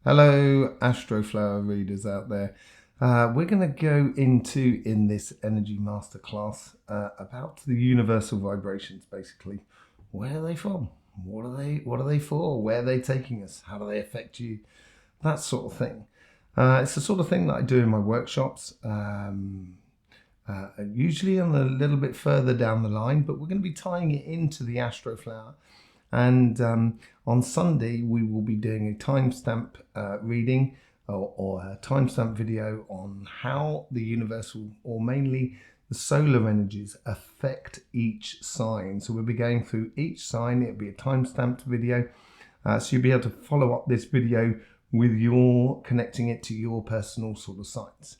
Hello, Astroflower readers out there. We're going to go into, in this energy masterclass, about the universal vibrations, basically. Where are they from? What are they for? Where are they taking us? How do they affect you? That sort of thing. It's the sort of thing that I do in my workshops, usually on a little bit further down the line, but we're going to be tying it into the Astroflower. And on Sunday, we will be doing a timestamp reading or a timestamp video on how the universal, or mainly the solar energies, affect each sign. So we'll be going through each sign. It'll be a timestamped video. So you'll be able to follow up this video with your connecting it to your personal sort of signs.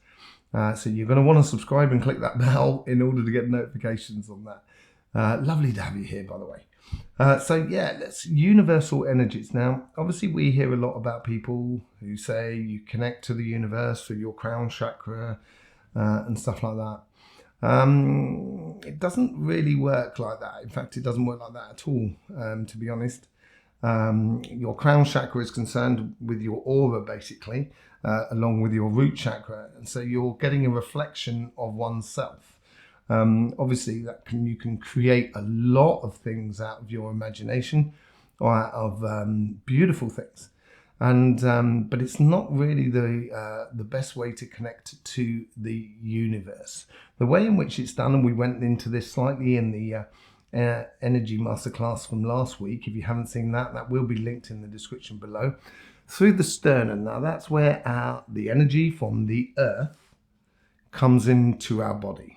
So you're going to want to subscribe and click that bell in order to get notifications on that. Lovely to have you here, by the way. So yeah, that's universal energies. Now, obviously we hear a lot about people who say you connect to the universe through your crown chakra and stuff like that. It doesn't really work like that. In fact, it doesn't work like that at all, to be honest. Your crown chakra is concerned with your aura, basically, along with your root chakra. And so you're getting a reflection of oneself. Obviously, you can create a lot of things out of your imagination, or out of beautiful things, but it's not really the best way to connect to the universe. The way in which it's done, and we went into this slightly in the energy masterclass from last week. If you haven't seen that, that will be linked in the description below. Through the sternum. Now that's where the energy from the earth comes into our body.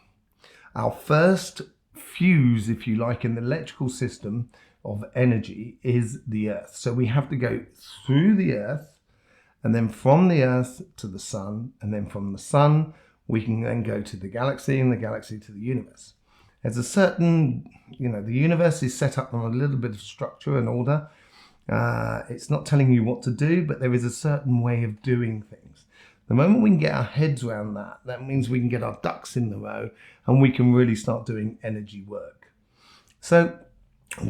Our first fuse, if you like, in the electrical system of energy is the earth. So we have to go through the earth, and then from the earth to the sun, and then from the sun we can then go to the galaxy, and the galaxy to the universe. There's a certain, the universe is set up on a little bit of structure and order. It's not telling you what to do, but there is a certain way of doing things. The moment we can get our heads around that, that means we can get our ducks in the row and we can really start doing energy work. So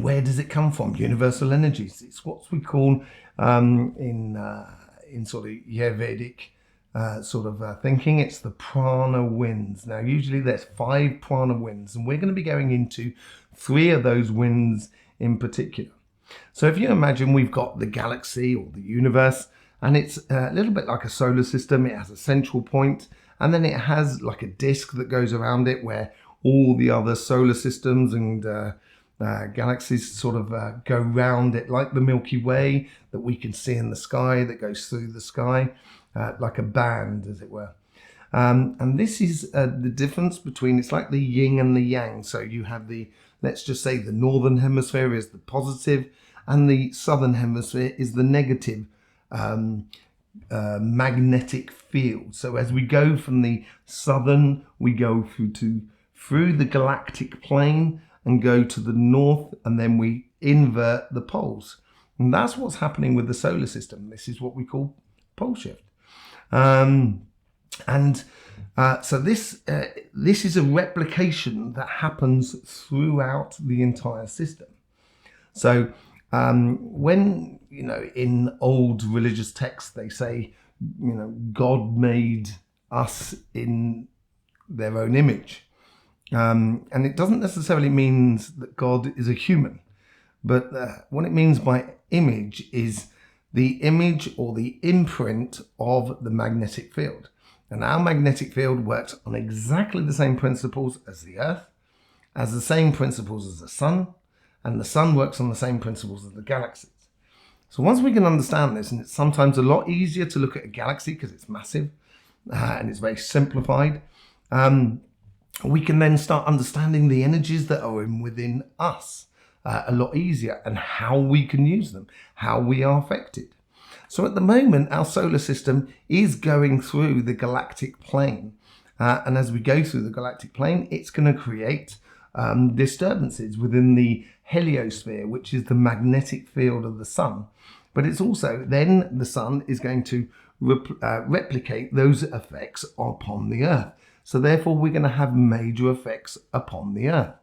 where does it come from? Universal energies. It's what we call in sort of Ayurvedic thinking, it's the prana winds. Now usually there's 5 prana winds, and we're going to be going into 3 of those winds in particular. So if you imagine we've got the galaxy or the universe, and it's a little bit like a solar system. It has a central point, and then it has like a disk that goes around it where all the other solar systems and galaxies sort of go round it, like the Milky Way that we can see in the sky, that goes through the sky, like a band, as it were. And this is the difference between, it's like the yin and the yang. So you have let's just say the northern hemisphere is the positive, and the southern hemisphere is the negative magnetic field. So as we go from the southern, we go through the galactic plane and go to the north, and then we invert the poles. And that's what's happening with the solar system. This is what we call pole shift. So this is a replication that happens throughout the entire system. So when, in old religious texts, they say, God made us in their own image. And it doesn't necessarily mean that God is a human, but what it means by image is the image or the imprint of the magnetic field. And our magnetic field works on exactly the same principles as the earth, as the same principles as the sun, and the sun works on the same principles as the galaxies. So once we can understand this, and it's sometimes a lot easier to look at a galaxy because it's massive and it's very simplified, we can then start understanding the energies that are within us a lot easier, and how we can use them, how we are affected. So at the moment, our solar system is going through the galactic plane. And as we go through the galactic plane, it's going to create disturbances within the heliosphere, which is the magnetic field of the sun. But it's also, then the sun is going to replicate those effects upon the earth. So therefore, we're going to have major effects upon the earth.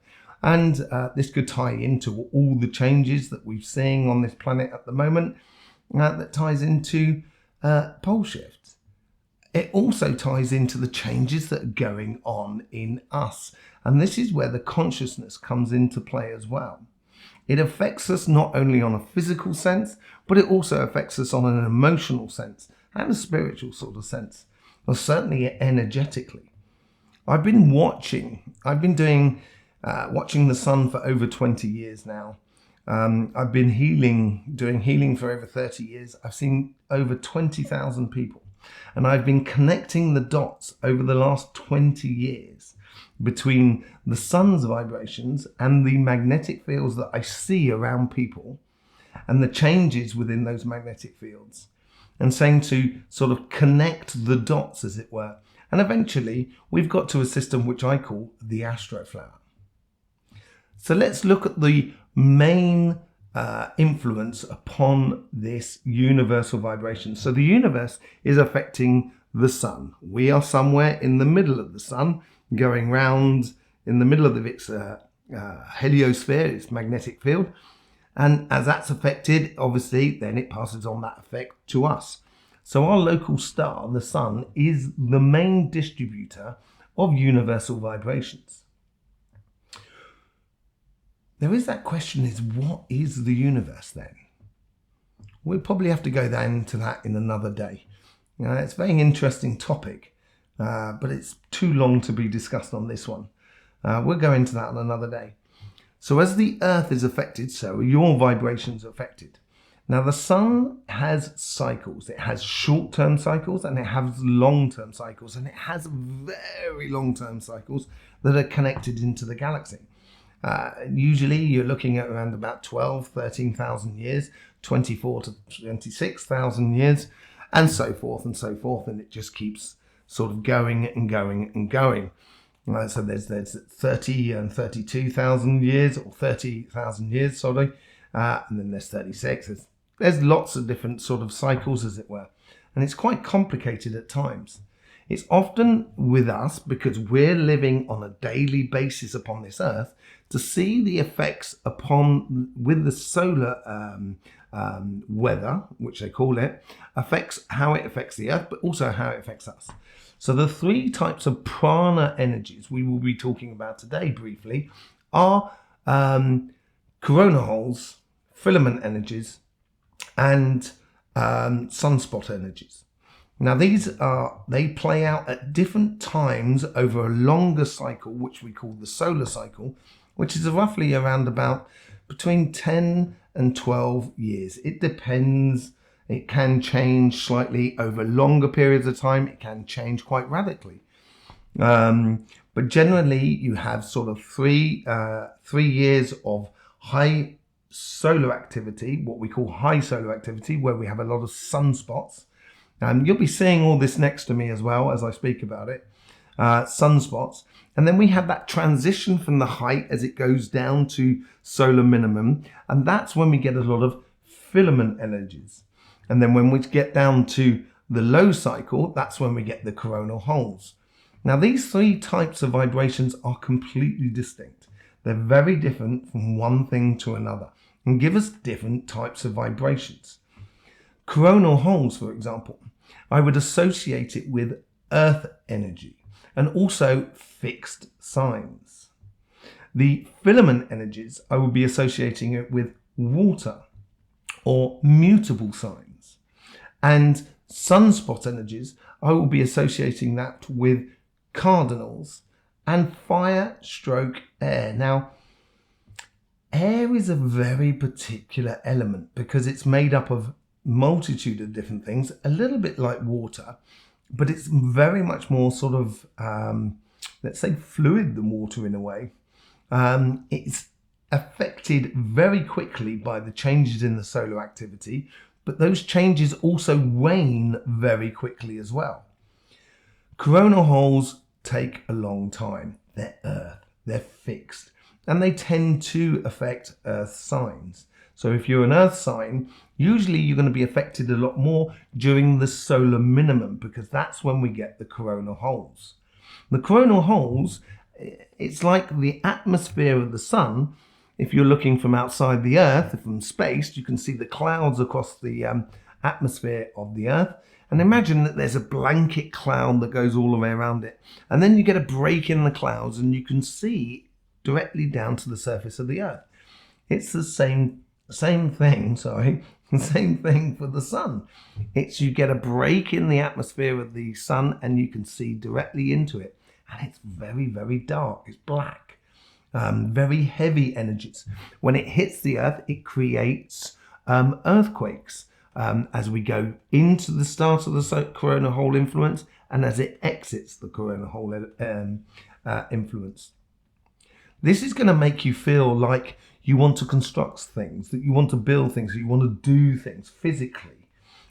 And this could tie into all the changes that we're seeing on this planet at the moment. That ties into pole shift. It also ties into the changes that are going on in us. And this is where the consciousness comes into play as well. It affects us not only on a physical sense, but it also affects us on an emotional sense and a spiritual sort of sense, or certainly energetically. I've been doing watching the sun for over 20 years now. I've been doing healing for over 30 years. I've seen over 20,000 people. And I've been connecting the dots over the last 20 years between the sun's vibrations and the magnetic fields that I see around people and the changes within those magnetic fields, and saying to sort of connect the dots, as it were. And eventually we've got to a system which I call the Astroflower. So let's look at the main influence upon this universal vibration. So the universe is affecting the sun. We are somewhere in the middle of the sun, going round in the middle of its heliosphere, its magnetic field. And as that's affected, obviously, then it passes on that effect to us. So our local star, the sun, is the main distributor of universal vibrations. There is that question, is what is the universe then? We'll probably have to go into that in another day. It's a very interesting topic, but it's too long to be discussed on this one. We'll go into that on another day. So as the earth is affected, so are your vibrations affected. Now the sun has cycles. It has short-term cycles and it has long-term cycles, and it has very long-term cycles that are connected into the galaxy. Usually you're looking at around about 13,000 years, 24 to 26,000 years, and so forth and so forth, and it just keeps sort of going and going and going. So there's 30 and 32,000 years, or 30,000 years, sorry, and then there's 36. There's lots of different sort of cycles, as it were, and it's quite complicated at times. It's often with us, because we're living on a daily basis upon this earth, to see the effects with the solar weather, which they call it, affects how it affects the earth, but also how it affects us. So the three types of prana energies we will be talking about today briefly are corona holes, filament energies, and sunspot energies. Now they play out at different times over a longer cycle, which we call the solar cycle, which is roughly around about between 10 and 12 years. It depends. It can change slightly over longer periods of time. It can change quite radically. But generally you have sort of three years of high solar activity, what we call high solar activity, where we have a lot of sunspots. You'll be seeing all this next to me as well as I speak about it, sunspots. And then we have that transition from the height as it goes down to solar minimum. And that's when we get a lot of filament energies. And then when we get down to the low cycle, that's when we get the coronal holes. Now, these three types of vibrations are completely distinct. They're very different from one thing to another and give us different types of vibrations. Coronal holes, for example, I would associate it with earth energy and also fixed signs. The filament energies, I would be associating it with water or mutable signs. And sunspot energies, I will be associating that with cardinals and fire stroke air. Now, air is a very particular element because it's made up of multitude of different things, a little bit like water, but it's very much more sort of, let's say, fluid than water in a way. It's affected very quickly by the changes in the solar activity, but those changes also wane very quickly as well. Coronal holes take a long time. They're earth, they're fixed, and they tend to affect earth signs. So if you're an earth sign, usually you're going to be affected a lot more during the solar minimum, because that's when we get the coronal holes. The coronal holes, it's like the atmosphere of the sun. If you're looking from outside the earth, from space, you can see the clouds across the atmosphere of the earth. And imagine that there's a blanket cloud that goes all the way around it. And then you get a break in the clouds and you can see directly down to the surface of the earth. It's the same thing, the same thing for the sun. You get a break in the atmosphere of the sun and you can see directly into it. And it's very, very dark. It's black. Very heavy energies. When it hits the earth, it creates earthquakes as we go into the start of the corona hole influence and as it exits the corona hole influence. This is going to make you feel like you want to construct things, that you want to build things, that you want to do things physically.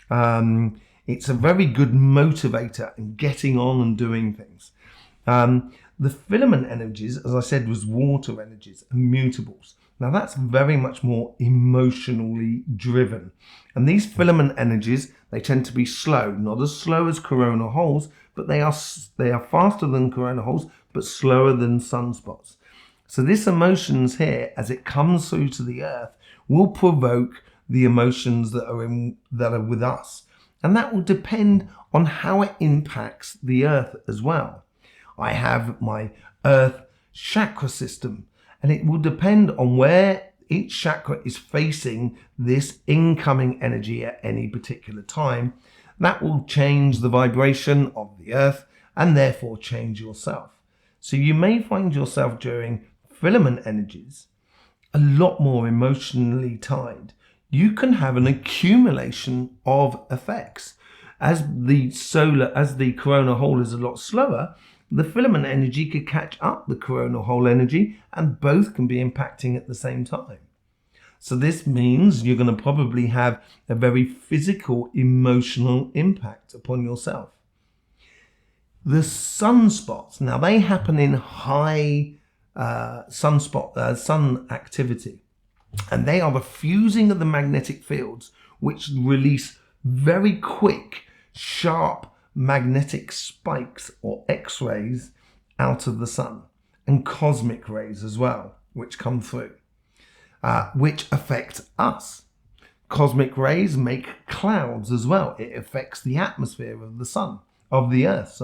It's a very good motivator in getting on and doing things. The filament energies, as I said, was water energies and mutables. Now that's very much more emotionally driven. And these filament energies, they tend to be slow, not as slow as corona holes, but they are faster than corona holes, but slower than sunspots. So this emotions here, as it comes through to the earth, will provoke the emotions that are with us. And that will depend on how it impacts the earth as well. I have my earth chakra system, and it will depend on where each chakra is facing this incoming energy at any particular time. That will change the vibration of the earth and therefore change yourself. So you may find yourself during filament energies a lot more emotionally tied. You can have an accumulation of effects. As the corona hole is a lot slower, the filament energy could catch up the corona hole energy and both can be impacting at the same time. So this means you're going to probably have a very physical, emotional impact upon yourself. The sunspots, now they happen in high sun activity, and they are the fusing of the magnetic fields which release very quick, sharp magnetic spikes or X-rays out of the sun, and cosmic rays as well, which come through, which affect us. Cosmic rays make clouds as well. It affects the atmosphere of the earth,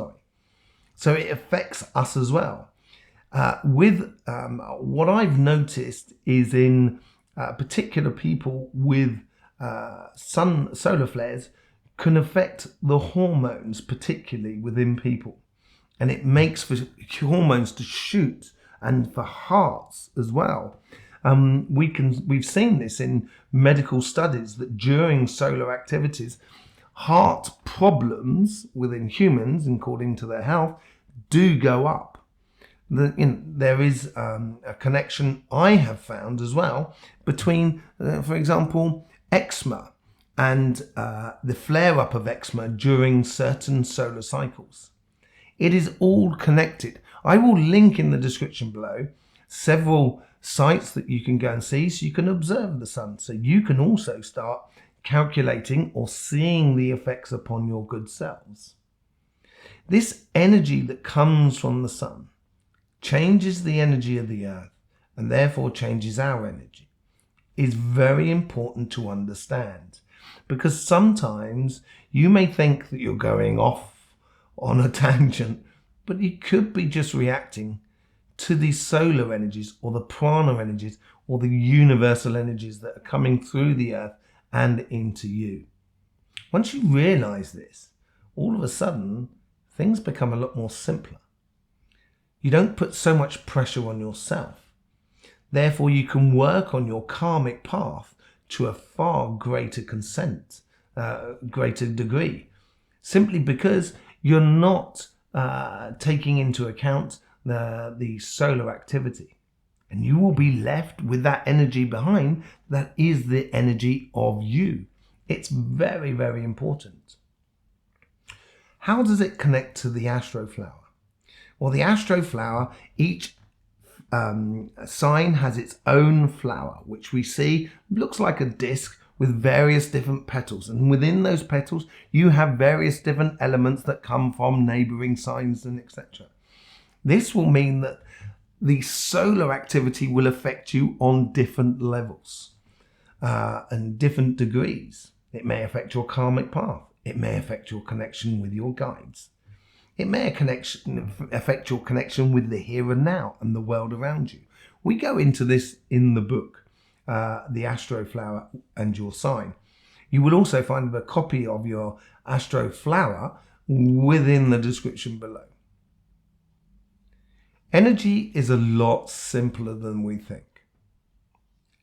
So it affects us as well. What I've noticed is in particular people with solar flares can affect the hormones, particularly within people. And it makes for hormones to shoot and for hearts as well. We've seen this in medical studies that during solar activities, heart problems within humans, according to their health, do go up. There is a connection I have found as well between, for example, eczema and the flare-up of eczema during certain solar cycles. It is all connected. I will link in the description below several sites that you can go and see so you can observe the sun. So you can also start calculating or seeing the effects upon your good selves. This energy that comes from the sun changes the energy of the earth and therefore changes our energy. Is very important to understand, because sometimes you may think that you're going off on a tangent, but you could be just reacting to the solar energies or the prana energies or the universal energies that are coming through the earth and into you. Once you realize this, all of a sudden things become a lot more simpler. You don't put so much pressure on yourself. Therefore, you can work on your karmic path to a far greater greater degree, simply because you're not taking into account the solar activity. And you will be left with that energy behind that is the energy of you. It's very, very important. How does it connect to the Astroflower? Well, the Astroflower, each sign has its own flower, which we see looks like a disc with various different petals. And within those petals, you have various different elements that come from neighboring signs and etc. This will mean that the solar activity will affect you on different levels and different degrees. It may affect your karmic path. It may affect your connection with your guides. It may affect your connection with the here and now and the world around you. We go into this in the book, The Astroflower and Your Sign. You will also find a copy of your Astroflower within the description below. Energy is a lot simpler than we think.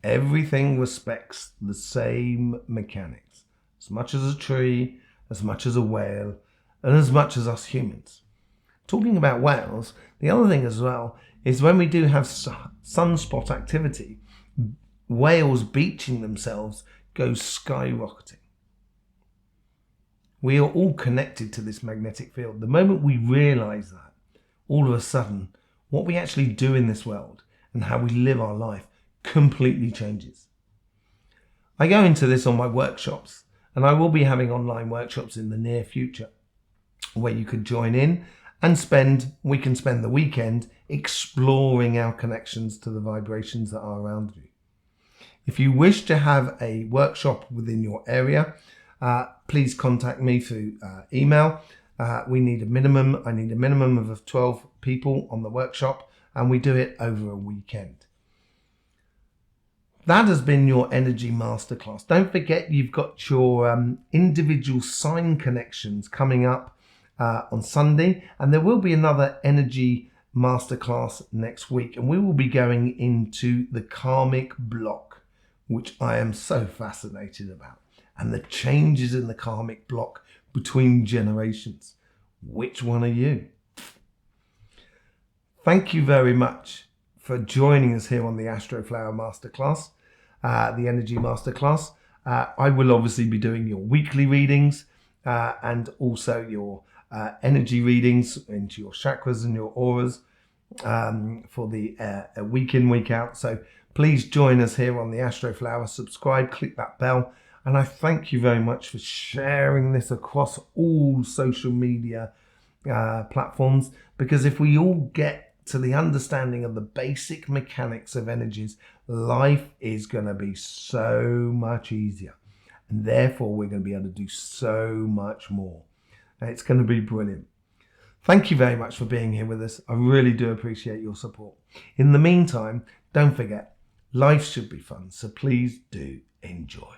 Everything respects the same mechanics, as much as a tree, as much as a whale, and as much as us humans. Talking about whales, the other thing as well is when we do have sunspot activity, whales beaching themselves go skyrocketing. We are all connected to this magnetic field. The moment we realize that, all of a sudden, what we actually do in this world and how we live our life completely changes. I go into this on my workshops, and I will be having online workshops in the near future where you could join in and we can spend the weekend exploring our connections to the vibrations that are around you. If you wish to have a workshop within your area, please contact me through email. I need a minimum of 12 people on the workshop, and we do it over a weekend. That has been your energy masterclass. Don't forget you've got your individual sign connections coming up on Sunday, and there will be another energy masterclass next week, and we will be going into the karmic block, which I am so fascinated about, and the changes in the karmic block between generations. Which one are you? Thank you very much for joining us here on the Astroflower Masterclass, the Energy Masterclass. I will obviously be doing your weekly readings and also your energy readings into your chakras and your auras for the week in, week out. So please join us here on the Astroflower. Subscribe, click that bell. And I thank you very much for sharing this across all social media platforms, because if we all get to the understanding of the basic mechanics of energies, life is going to be so much easier. And therefore, we're going to be able to do so much more. And it's going to be brilliant. Thank you very much for being here with us. I really do appreciate your support. In the meantime, don't forget, life should be fun. So please do enjoy.